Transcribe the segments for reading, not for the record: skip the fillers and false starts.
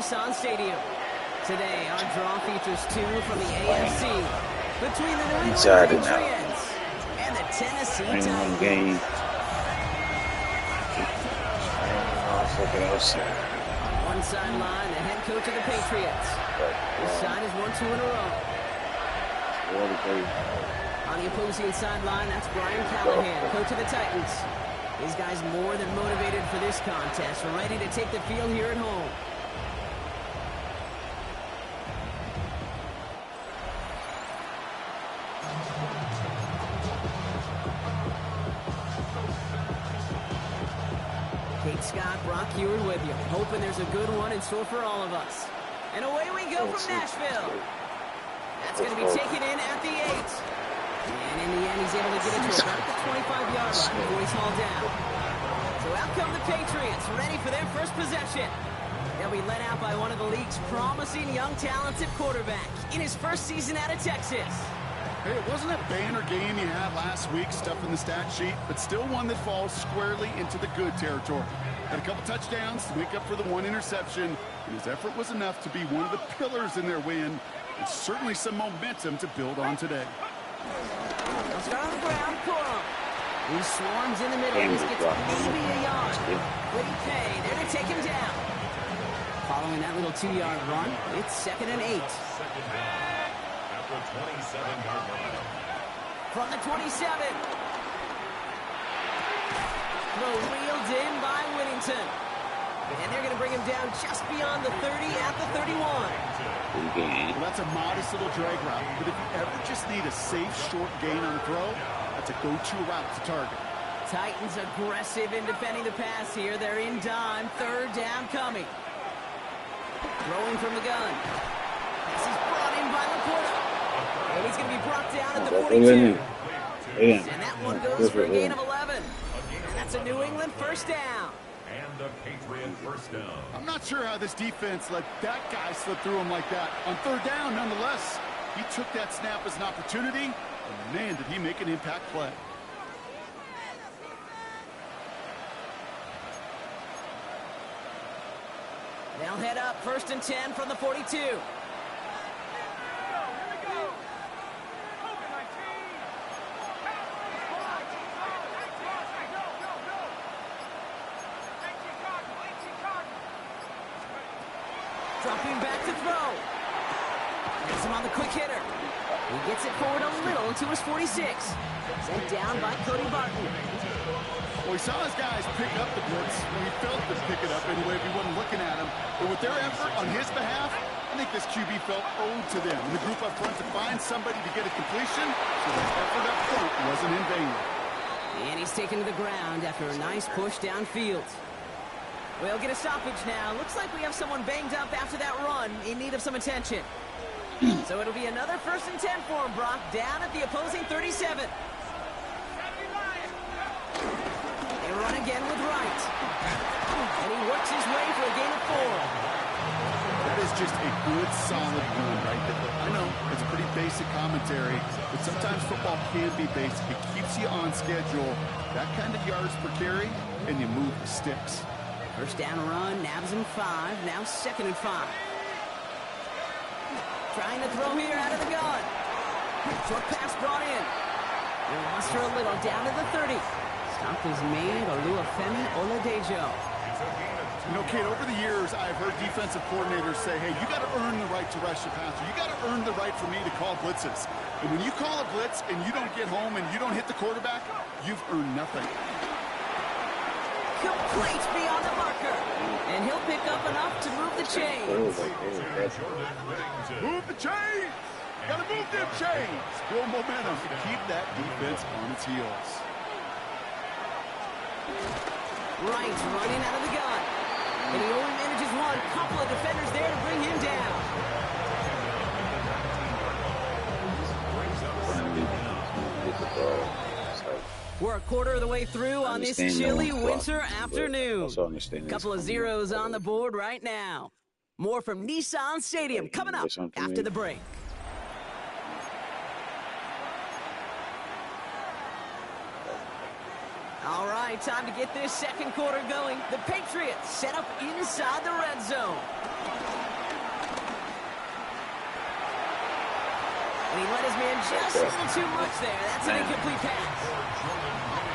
Nissan Stadium. Today, our draw features two from the AFC between the New England Patriots and the Tennessee Titans. On one sideline, the head coach of the Patriots. This side has won 2 in a row. On the opposing sideline, that's Brian Callahan, coach of the Titans. These guys more than motivated for this contest, ready to take the field here at home. Kate Scott, Brock Heward with you, hoping there's a good one in store for all of us. And away we go from Nashville. That's going to be taken in at the 8. And in the end, he's able to get into about the 25-yard line before he's hauled down. So out come the Patriots, ready for their first possession. They'll be led out by one of the league's promising young talented quarterback in his first season out of Texas. Hey, it wasn't a banner game you had last week, stuff in the stat sheet, but still one that falls squarely into the good territory. Had a couple touchdowns to make up for the 1 interception, and his effort was enough to be one of the pillars in their win. It's certainly some momentum to build on today. Let's start on the ground, Corum. He swarms in the middle, and this gets maybe a yard. Woody Pay there to take him down. Following that little 2-yard run, it's 2nd and 8. From the 27. Throw reeled in by Whittington. And they're going to bring him down just beyond the 30 at the 31. Well, that's a modest little drag route, but if you ever just need a safe, short gain on the throw, that's a go-to route to target. Titans aggressive in defending the pass here. They're in dime. 3rd down coming. Throwing from the gun. This is brought in by Laporta. And he's going to be brought down at the 42. And that one goes for a gain of 11. And that's a New England first down. And a Patriot first down. I'm not sure how this defense let that guy slip through him like that. On 3rd down, nonetheless, he took that snap as an opportunity, and man, did he make an impact play. They'll head up 1st and 10 from the 42. Dropping back to throw. Gets him on the quick hitter. He gets it forward a little to his 46. Sent down by Cody Barton. Well, he saw his guys pick up the blitz. He felt them pick it up anyway if he wasn't looking at him. But with their effort on his behalf, I think this QB felt owed to them. And the group up front to find somebody to get a completion, so the effort up front wasn't in vain. And he's taken to the ground after a nice push downfield. We'll get a stoppage now. Looks like we have someone banged up after that run in need of some attention. So it'll be another 1st and 10 for him, Brock, down at the opposing 37. They run again with Wright. And he works his way for a gain of 4. That is just a good, solid run right there. I know, it's pretty basic commentary, but sometimes football can be basic. It keeps you on schedule. That kind of yards per carry, and you move the sticks. First down run, nabs him 5, now 2nd and 5. Trying to throw here out of the gun. Short pass brought in. He lost her a little, down to the 30. Stop is made, Oluwafemi Oladejo. You know, Kate, over the years, I've heard defensive coordinators say, hey, you got to earn the right to rush the passer. You got to earn the right for me to call blitzes. And when you call a blitz and you don't get home and you don't hit the quarterback, you've earned nothing. Complete beyond the marker. And he'll pick up enough to move the chains. Move the chains! Gotta move them chains! Build momentum to keep that defense on its heels. Wright running out of the gun. And he only manages one. Couple of defenders there to bring him down. We're a quarter of the way through on this chilly winter afternoon. Couple of zeros on the board right now. More from Nissan Stadium coming up after the break. All right, time to get this second quarter going. The Patriots set up inside the red zone. he let his man just a little too much there. That's an incomplete pass.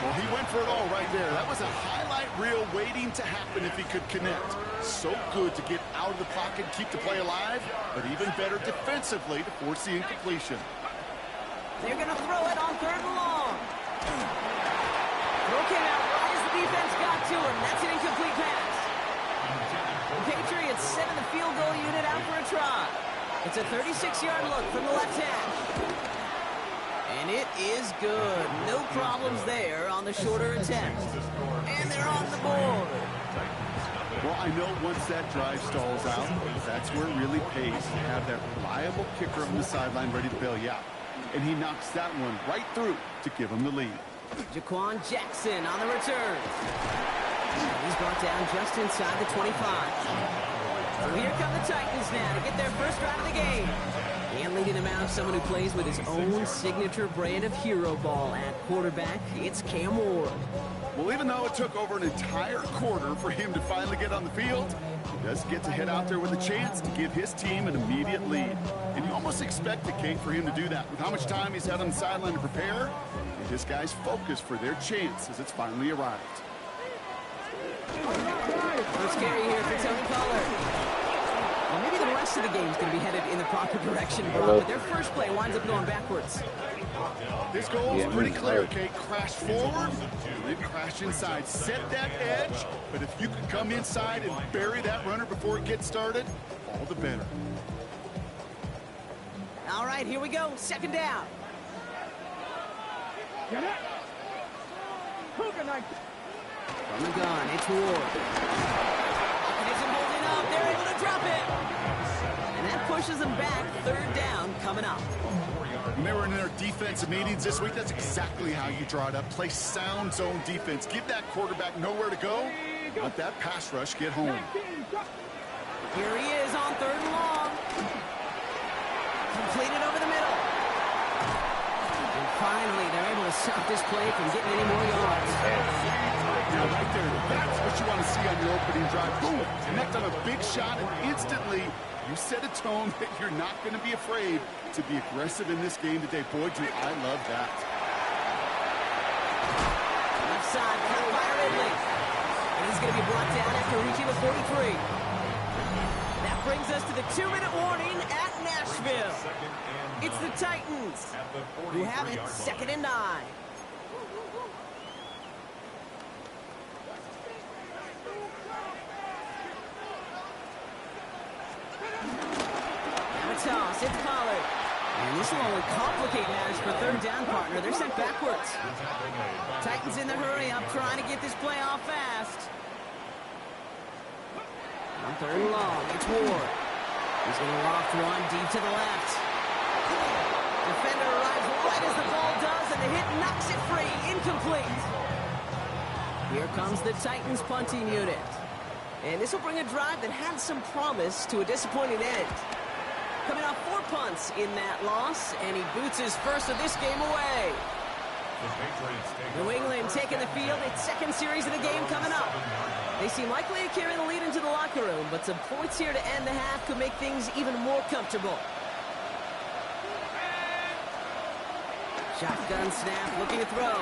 Well, he went for it all right there. That was a highlight reel waiting to happen if he could connect. So good to get out of the pocket, keep the play alive, but even better defensively to force the incompletion. They're going to throw it on 3rd and long. Throw came out right as the defense got to him. That's an incomplete pass. The Patriots sending the field goal unit out for a try. It's a 36-yard look from the left hash. And it is good. No problems there on the shorter attempt. And they're on the board. Well, I know once that drive stalls out, that's where it really pays to have that reliable kicker on the sideline ready to bail you out. And he knocks that one right through to give him the lead. Jaquan Jackson on the return. He's brought down just inside the 25. So here come the Titans now to get their first drive of the game. And leading them out, someone who plays with his own signature brand of hero ball at quarterback, it's Cam Ward. Well, even though it took over an entire quarter for him to finally get on the field, he does get to head out there with a chance to give his team an immediate lead. And you almost expect it, Kate, for him to do that. With how much time he's had on the sideline to prepare, and his guys focus for their chance as it's finally arrived. First carry here for Tony Pollard. Well, maybe the rest of the game is going to be headed in the proper direction, Brock, but their first play winds up going backwards. This goal is pretty clear, Kate. Crash forward, then crash inside. Set that edge, but if you can come inside and bury that runner before it gets started, all the better. All right, here we go. 2nd down. From the gun, it's Ward. Isn't holding up. They're able to drop it. And that pushes them back. 3rd down coming up. When they were in their defensive meetings this week, that's exactly how you draw it up. Play sound zone defense. Give that quarterback nowhere to go. Let that pass rush get home. Here he is on 3rd and long. Completed over the middle. And finally, they're able to stop this play from getting any more yards. Now, right there, that's what you want to see on your opening drive. Boom! Connect on a big shot, and instantly you set a tone that you're not going to be afraid to be aggressive in this game today. Boy, do I love that. Left side, cut by Ridley. And he's going to be brought down after reaching the 43. That brings us to the 2-minute warning at Nashville. It's the Titans who have it 2nd and 9. Toss, it's Pollard. And this will only complicate matters for 3rd down, partner. They're sent backwards. Titans in the hurry up, trying to get this play off fast. On 3rd and long, it's Ward. He's going to loft one deep to the left. Defender arrives right as the ball does, and the hit knocks it free. Incomplete. Here comes the Titans punting unit. And this will bring a drive that had some promise to a disappointing end. Coming off 4 punts in that loss, and he boots his first of this game away. New England taking the field, its 2nd series of the game coming up. They seem likely to carry the lead into the locker room, but some points here to end the half could make things even more comfortable. Shotgun snap, looking to throw.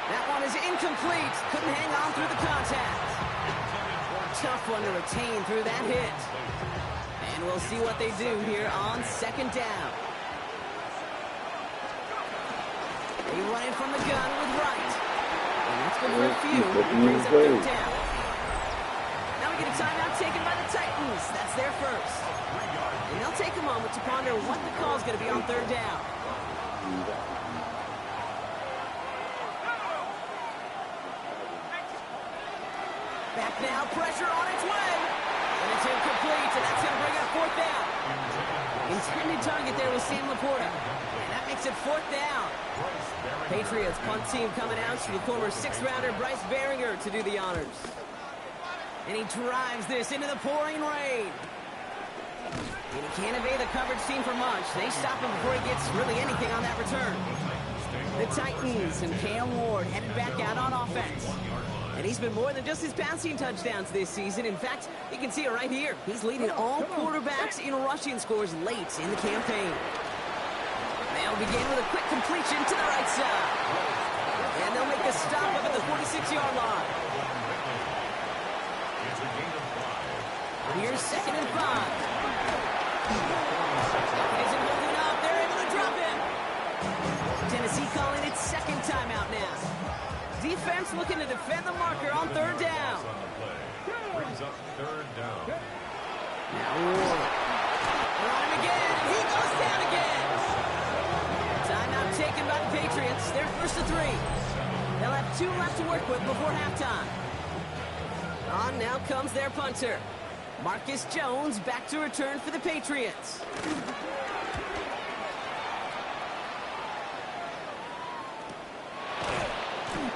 That one is incomplete. Couldn't hang on through the contact. Tough one to retain through that hit. And we'll see what they do here on 2nd down. They run in from the gun with Wright. And that's good for a few. Brings up 3rd down. Now we get a timeout taken by the Titans. That's their first. And they'll take a moment to ponder what the call is going to be on 3rd down. Back now, pressure on its way. And it's incomplete, and that's going to bring up 4th down. Intended target there was Sam Laporta. And that makes it 4th down. Patriots punt team coming out to the former 6th-rounder Bryce Behringer to do the honors. And he drives this into the pouring rain. And he can't evade the coverage team for much. They stop him before he gets really anything on that return. The Titans and Cam Ward headed back out on offense. And he's been more than just his passing touchdowns this season. In fact, you can see it right here. He's leading all quarterbacks in rushing scores late in the campaign. They'll begin with a quick completion to the right side. And they'll make a stop up at the 46-yard line. It's a gain of 5. Here's 2nd and 5. Isn't holding up. They're able to drop him. Tennessee calling its 2nd timeout now. Defense looking to defend the marker on 3rd down. On the play. Brings up 3rd down. Now Ward. They're on him again. He goes down again. Timeout taken by the Patriots. They're 1st and 3. They'll have 2 left to work with before halftime. On now comes their punter. Marcus Jones back to return for the Patriots.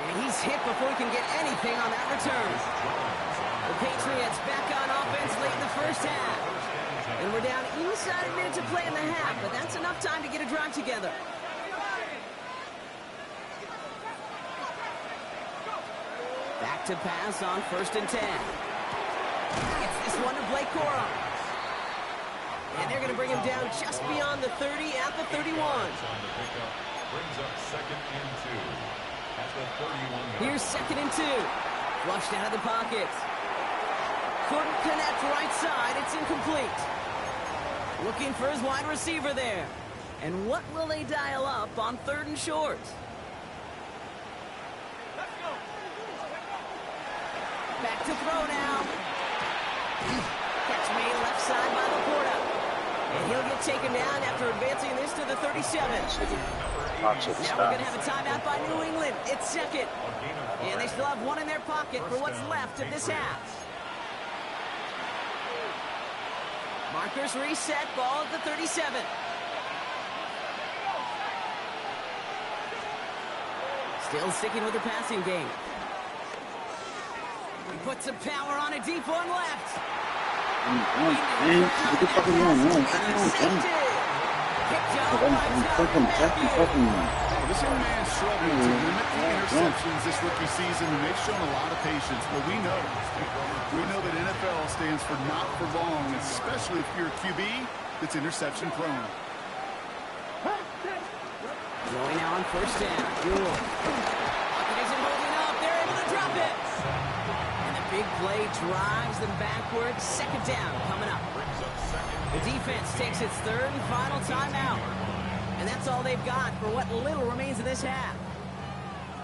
And he's hit before he can get anything on that return. The Patriots back on offense late in the first half. And we're down inside a minute to play in the half, but that's enough time to get a drive together. Back to pass on 1st and 10. Gets this one to Blake Corum. And they're going to bring him down just beyond the 30 at the 31. Brings up 2nd and 2 at the 31. Here's 2nd and 2. Flushed out of the pocket. Couldn't connect right side. It's incomplete. Looking for his wide receiver there. And what will they dial up on 3rd and short? Back to throw now. Catch made left side by Laporta. And he'll get taken down after advancing this to the 37. Now we're going to have a timeout by New England. It's 2nd. And they still have 1 in their pocket for what's left of this half. Markers reset. Ball at the 37. Still sticking with the passing game. He puts some power on a deep one left. This young man struggled to limit the interceptions this rookie season, and they've shown a lot of patience. But we know that NFL stands for not for long, especially if you're a QB that's interception prone. Going now on 1st down. Buell. Pocket isn't holding up. They're able to drop it. And the big play drives them backwards. 2nd down coming up. The defense takes its 3rd and final timeout. And that's all they've got for what little remains of this half.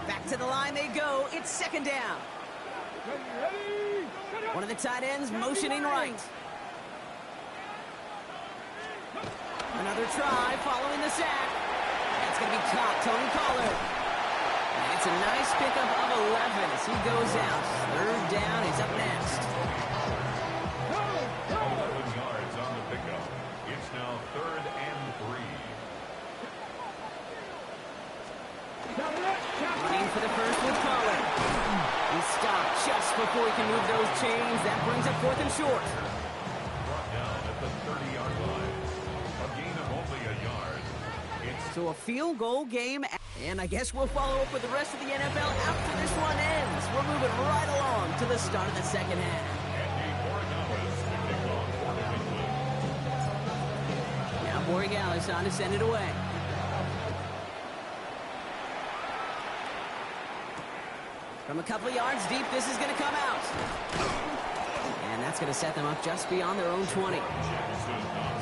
Back to the line they go. It's 2nd down. One of the tight ends motioning right. Another try following the sack. That's going to be caught. Tony Pollard. And it's a nice pickup of 11 as he goes out. 3rd down is up next. 11 yards on the pickup. It's now 3rd and 3. Running for the first with Pollard. He stopped just before he can move those chains. That brings up 4th and short. Brought down at the 30-yard line. A gain of only a yard. So a field goal game. And I guess we'll follow up with the rest of the NFL after this one ends. We're moving right along to the start of the 2nd half. Now Borregales on to send it away. From a couple of yards deep, this is going to come out. And that's going to set them up just beyond their own 20.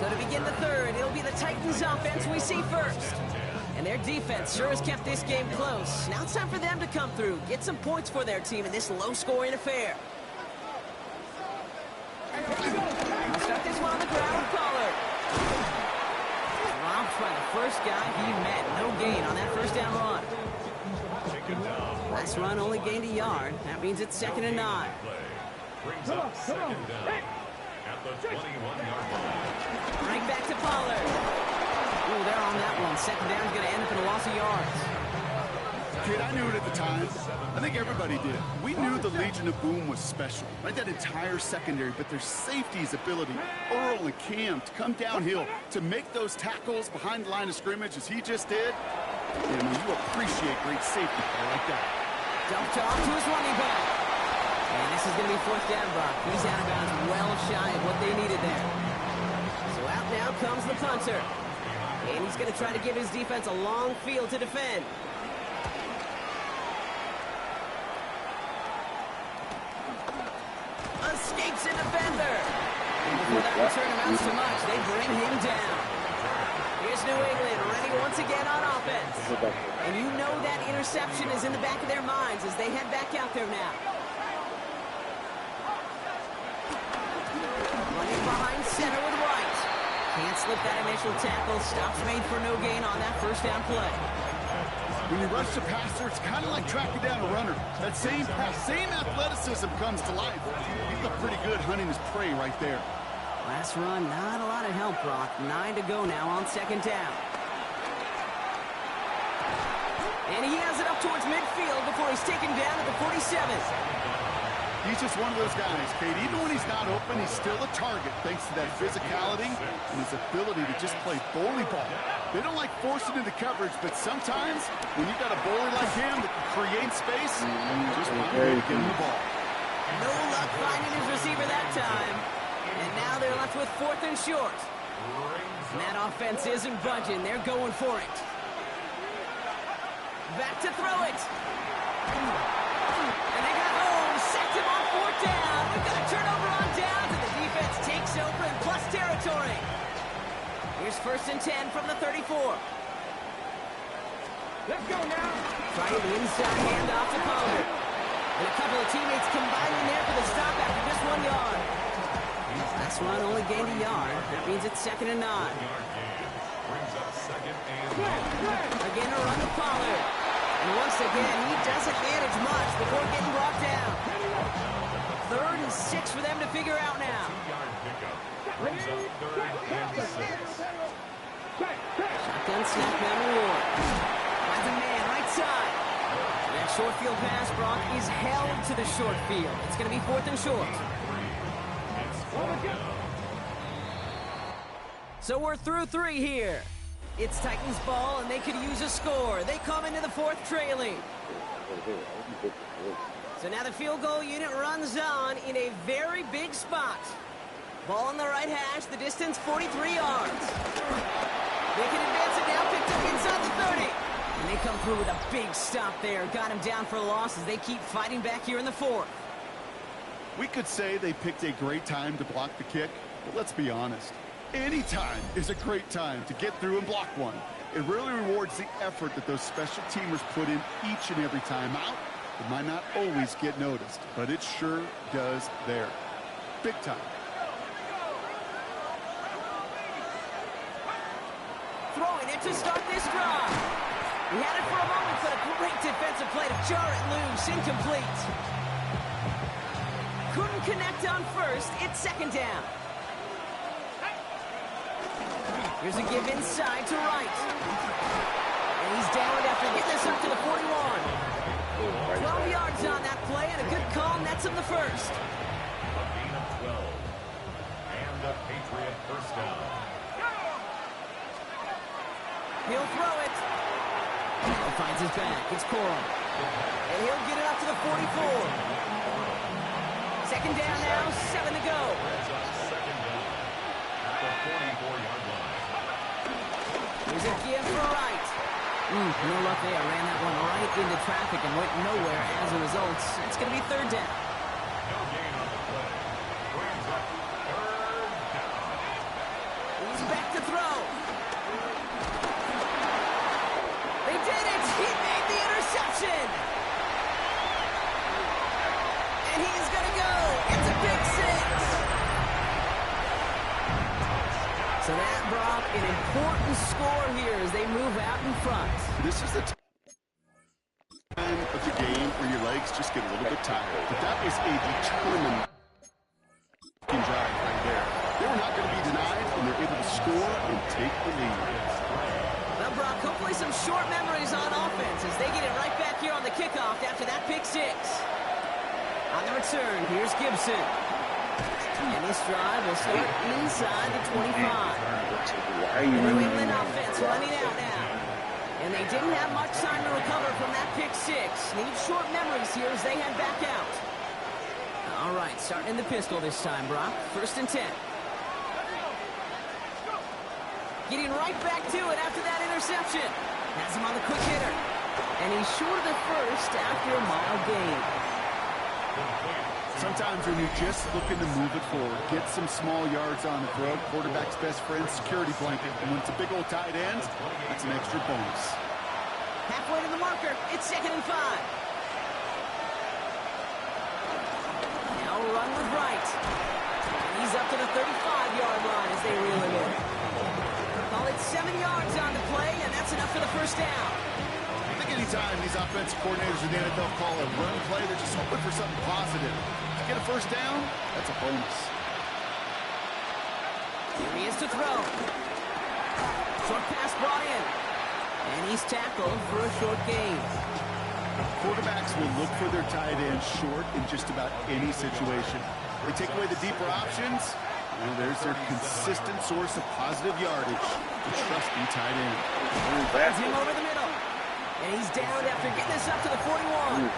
So to begin the 3rd, it'll be the Titans offense we see first. And their defense sure has kept this game close. Now it's time for them to come through, get some points for their team in this low-scoring affair. We'll start this one on the ground with Pollard. Dropped by the first guy he met. No gain on that 1st down run. Last run only gained a yard. That means it's 2nd and 9. Brings up 2nd down at the 21-yard line. Right back to Pollard. Oh, they're on that one. 2nd down is going to end up in a loss of yards. Kid, I knew it at the time. I think everybody did. We knew the Legion of Boom was special, right? That entire secondary, but their safety's ability, Earl and Cam, to come downhill, to make those tackles behind the line of scrimmage as he just did. Yeah, I mean, you appreciate great safety like that. Dumped off to his running back. And this is going to be 4th down, Brock. He's out of bounds well shy of what they needed there. So out now comes the punter. And he's going to try to give his defense a long field to defend. Escapes a defender. And before that return amounts to much, they bring him down. Here's New England ready once again on offense. And you know that interception is in the back of their minds as they head back out there now. Running behind center with White. Can't slip that initial tackle. Stops made for no gain on that first down play. When you rush the passer, it's kind of like tracking down a runner. That same athleticism comes to life. He looked pretty good hunting his prey right there. Last run, not a lot of help, Brock. 9 to go now on second down. And he has it up towards midfield before he's taken down at the 47. He's just one of those guys, Kate. Even when he's not open, he's still a target thanks to that physicality and his ability to just play bully ball. They don't like forcing into coverage, but sometimes when you got a bowler like him that can create space, just find a way to get him the ball. No luck finding his receiver that time. And now they're left with 4th and short. And that offense isn't budging. They're going for it. Back to throw it. And they got home. Sacked him on 4th down. We've got a turnover on downs, and the defense takes over in plus territory. Here's 1st and 10 from the 34. Let's go now. Trying the inside handoff to Pollard. And a couple of teammates combining there for the stop after just 1 yard. Last run only gained a yard. That means it's 2nd and 9. Again a run to Pollard. And once again, he doesn't manage much before getting brought down. 3rd and 6 for them to figure out now. Shotgun snap number 1. Finds a man right side. That short field pass, Brock, is held to the short field. It's going to be 4th and short. So we're through 3 here. It's Titans ball, and they could use a score. They come into the 4th trailing. So now the field goal unit runs on in a very big spot. Ball on the right hash, the distance 43 yards. They can advance it now, picked up inside the 30. And they come through with a big stop there. Got him down for a loss as they keep fighting back here in the 4th. We could say they picked a great time to block the kick, but let's be honest. Any time is a great time to get through and block one. It really rewards the effort that those special teamers put in each and every time out. It might not always get noticed, but it sure does there. Big time. Throwing it to start this drive. He had it for a moment, but a great defensive play to jar it loose. Incomplete. Couldn't connect on 1st. It's 2nd down. Here's a give inside to Wright. And he's downed after getting this up to the 41. 12 yards on that play, and a good call nets him the 1st. A gain of 12. And a Patriot first down. He'll throw it. He finds his back. It's Corum. And he'll get it up to the 44. 2nd down now, 7 to go. Second down at the 44-yard line. Here's a give for Wright. No luck there. Ran that one right into traffic and went nowhere as a result. It's going to be 3rd down. No gain on the play. Brings up 3rd down. He's back to throw. They did it. He made the interception. And he's going to go. It's a big 6. So that brought an important score here as they move out in front. This is the time of the game where your legs just get a little bit tired. But that was a determined drive right there. They were not going to be denied, and they're able to score and take the lead. Well, Brock, hopefully some short memories on offense as they get it right back here on the kickoff after that pick 6. On the return, here's Gibson. And this drive will start inside the 25. New England offense running out now. And they didn't have much time to recover from that pick 6. Need short memories here as they head back out. All right, starting in the pistol this time, Brock. 1st and 10. Getting right back to it after that interception. Has him on the quick hitter. And he's short of the first after a mild gain. Sometimes when you're just looking to move it forward, get some small yards on the throw, quarterback's best friend, security blanket. And when it's a big old tight end, that's an extra bonus. Halfway to the marker. It's 2nd and 5. Now run with right. And he's up to the 35-yard line as they reel him in. Call it 7 yards on the play, and that's enough for the first down. I think anytime these offensive coordinators in the NFL call a run play, they're just hoping for something positive. To get a first down, that's a bonus. Here he is to throw. Short pass brought in. And he's tackled for a short gain. Quarterbacks will look for their tight end short in just about any situation. They take away the deeper options, and there's their consistent source of positive yardage, the trusty tight end. Finds him over the middle. And he's down after getting this up to the 41.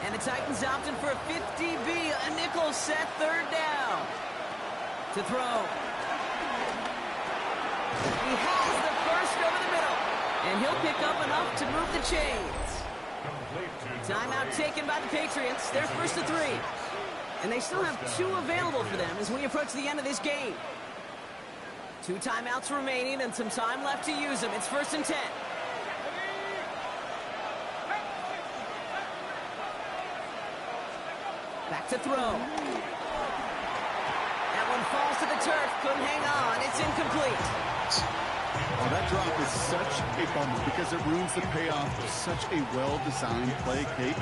And the Titans opted for a 50B, a nickel set, 3rd down. To throw. He has the first over the middle. And he'll pick up enough to move the chains. Timeout taken by the Patriots. They're 1st and 3. And they still have 2 available for them as we approach the end of this game. 2 timeouts remaining and some time left to use them. It's 1st and 10. Back to throw. That one falls to the turf. Couldn't hang on. It's incomplete. Oh, that drop is such a bummer because it ruins the payoff of such a well-designed play, Kate.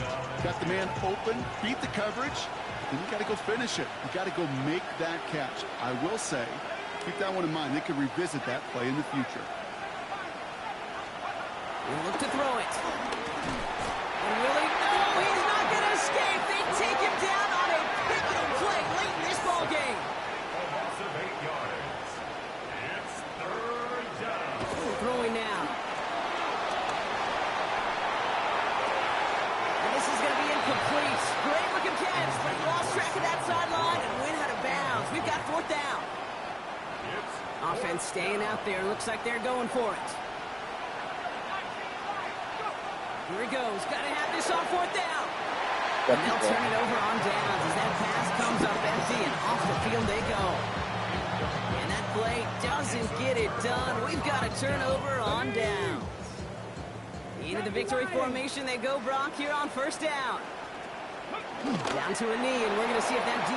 Got the man open, beat the coverage, then you got to go finish it. You got to go make that catch. I will say, keep that one in mind. They could revisit that play in the future. We'll look to throw it. And really, no, he's not going to escape. They take him down on a pivotal play late in this ball game. Throwing now. And this is going to be incomplete. Great looking catch, but he lost track of that sideline and went out of bounds. We've got 4th down. Offense staying out there. Looks like they're going for it. Here he goes. Got to have this on 4th down. And they'll turn it over on downs as that pass comes up empty and off the field they go. And that play doesn't get it done. We've got a turnover on downs. Into the victory formation they go, Brock, here on 1st down. Down to a knee, and we're going to see if that